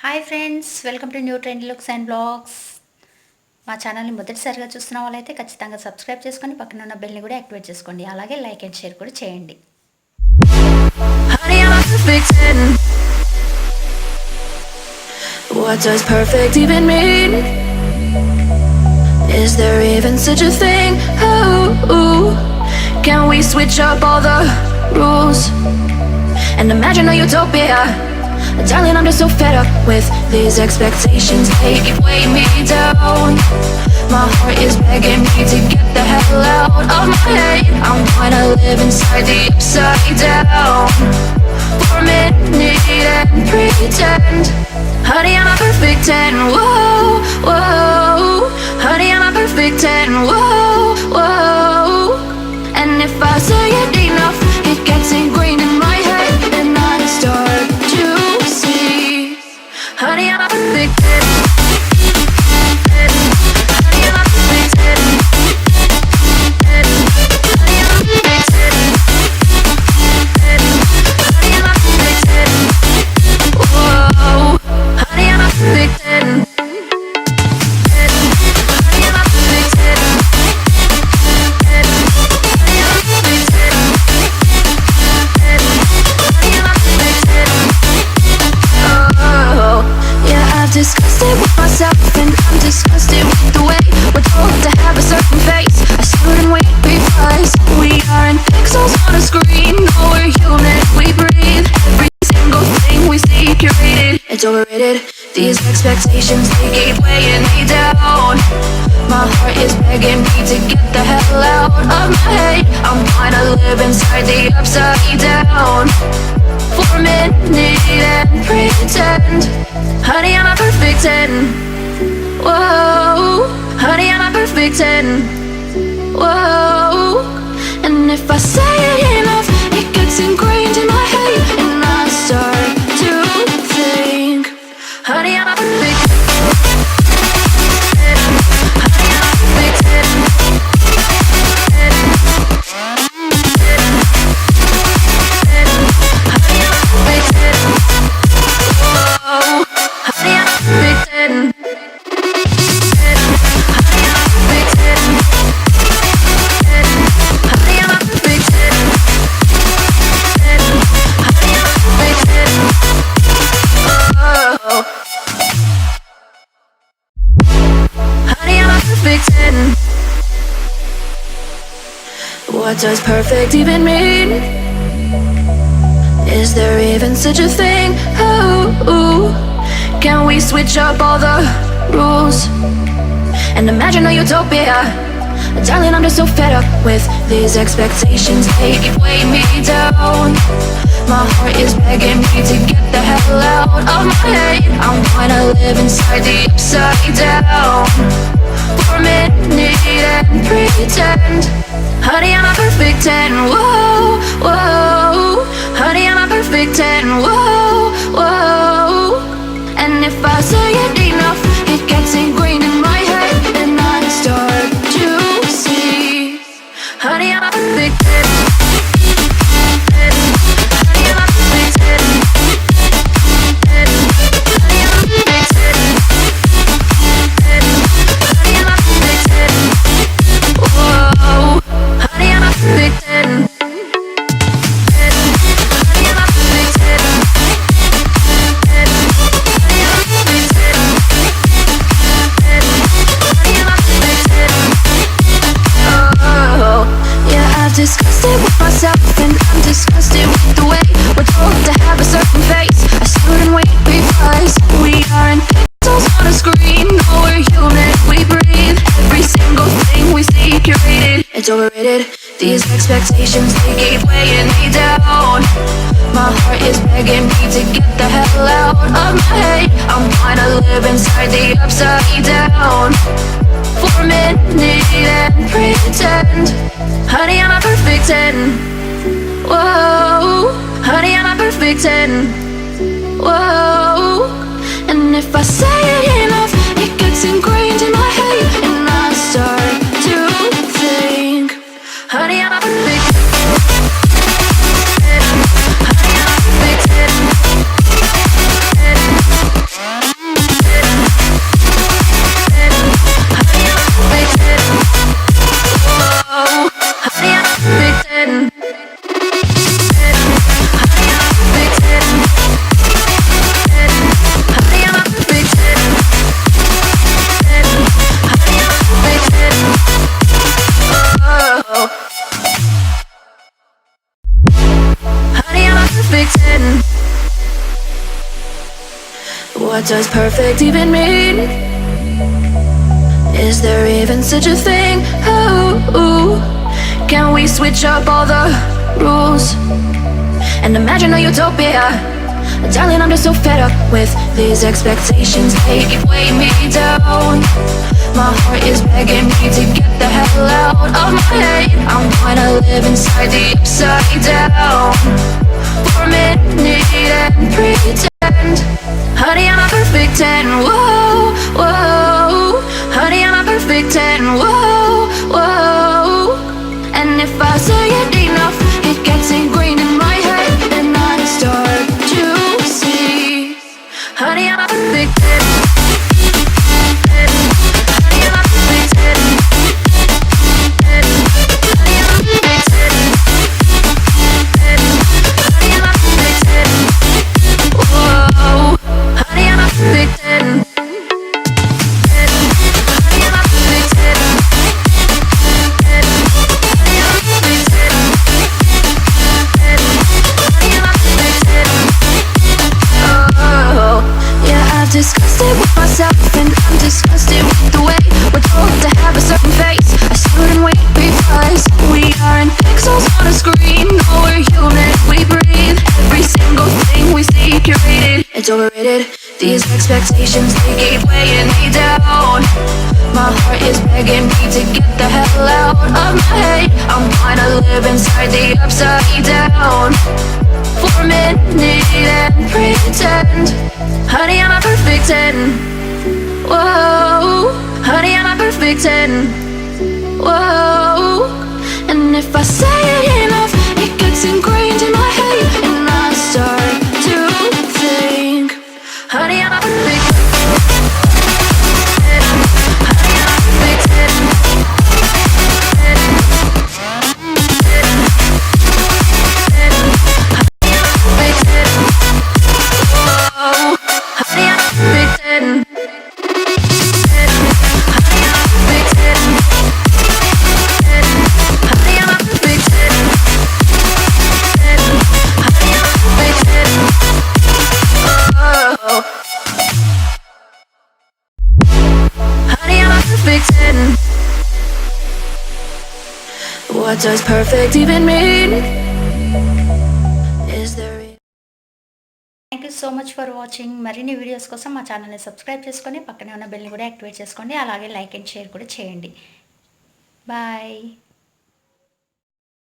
Hi friends, welcome to new trend looks and blogs. మా ఛానల్ని మొదటిసారిగా చూస్తున్న వాళ్ళైతే ఖచ్చితంగా సబ్స్క్రైబ్ చేసుకొని పక్కన ఉన్న బెల్ని కూడా యాక్టివేట్ చేసుకోండి. అలాగే లైక్ అండ్ షేర్ కూడా చేయండి. What does perfect even mean? Is there even such a thing? Oh, can we switch up all the rules and imagine a utopia? Darling, I'm just so fed up with these expectations. They keep weighing me down. My heart is begging me to get the hell out of my head. I'm gonna live inside the upside down for a minute and pretend. Honey, I'm a perfect 10. Whoa, whoa. Honey, I'm a perfect 10. Whoa, whoa. And if I say it enough, it gets ingrained in my head, and I start to see. Honey, I'm a perfect 10. Honey, I'm a perfect 10. Honey, I'm a perfect 10. Honey, I'm a perfect 10. Whoa. Honey, I'm a perfect 10. Honey, I'm a perfect 10. Disgusted with myself and I'm disgusted with the way we're told to have a certain face. I stood and wait because we aren't pixels on a screen. No, we're human, we breathe. Every single thing we see curated. It's overrated. These expectations, they keep weighing me down. My heart is begging me to get the hell out of my head. I'm trying to live inside the upside down for a minute and pretend. Honey, I'm a perfect 10. Whoa. Honey, I'm a perfect 10. Whoa. And if I say it enough, it gets ingrained in my head, and I start to think. Honey, I'm a perfect 10. Honey, I'm a perfect 10. Honey, I'm a perfect 10. Whoa. Honey, I'm a perfect 10. Honey, I'm a perfect 10. Honey, I'm a perfect 10. Honey, I'm a perfect 10. Oh. Honey, I'm a perfect 10. What does perfect even mean? Is there even such a thing? Oh, can we switch up all the rules and imagine a utopia? Darling, I'm just so fed up with these expectations. They keep weighing me down. My heart is begging me to get the hell out of my head. I'm gonna live inside the upside down for a minute and pretend. Honey, I'm a perfect 10. Whoa, whoa. Honey, I'm a perfect 10. Whoa, whoa. And if I say it enough, it gets ingrained in my head, and I start to see. Honey, I'm a perfect 10. Honey, I'm a perfect 10. Honey, I'm a perfect 10. Honey, I'm a perfect 10. Whoa. Honey, I'm a perfect 10. Honey, I'm a perfect 10. Disgusted with myself and I'm disgusted with the way we're told to have a certain face. I stood and wait because we aren't pixels on a screen. No, we're human, we breathe. Every single thing we see curated. It's overrated. These expectations, they keep weighing me down. My heart is begging me to get the hell out of my head. I'm trying to live inside the upside down for a minute and pretend. Honey, I'm a perfect 10. Whoa. Honey, I'm a perfect 10. Whoa. And if I say it enough, it gets ingrained in my head, and I start to think. Honey, I'm a perfect 10. Honey, I'm a perfect 10. What does perfect even mean? Is there even such a thing? Oh, can we switch up all the rules and imagine a utopia? Darling, I'm just so fed up with these expectations. They keep weighing me down. My heart is begging me to get the hell out of my head. I'm gonna live inside the upside down for a minute and pretend. Honey, I'm a perfect 10. Whoa, whoa. Honey, I'm a perfect 10. Whoa, whoa. And if I say it enough, it gets ingrained in my head, and I start to see. Honey, I'm a perfect 10. Honey, I'm a perfect 10. Honey, I'm a perfect 10. Honey, I'm a perfect 10. Whoa. Honey, I'm a perfect 10. Honey, I'm a perfect 10. Honey, I'm a perfect 10. Honey, I'm a perfect 10. Oh, yeah, I've discussed it with myself, and I'm disgusted with the way we're told to have a certain face. I stood and wait because we aren't pixels on a screen. No, we're human, we breathe. Every single thing we see curated, it's overrated. These expectations, they keep weighing me down. My heart is begging me to get the hell out of my head. I'm gonna live inside the upside down for a minute and pretend. Honey, I'm a perfect 10. Whoa. Honey, I'm a perfect 10. Whoa. And if I say it enough, it gets ingrained in my head, and I start to think. Honey, I'm a perfect 10. Honey, I'm a perfect 10. Honey, I'm a perfect 10. Honey, I'm a perfect 10. Honey, I'm a perfect 10. Honey, I'm a perfect 10. Oh. Honey, I'm a perfect 10. What does perfect even mean? Is there thank you so much for watching. మరిన్ని videos కోసం మా ఛానల్ని subscribe చేసుకొని పక్కనే ఉన్న బెల్ని కూడా activate చేసుకోండి. అలాగే లైక్ అండ్ షేర్ కూడా చేయండి. బాయ్.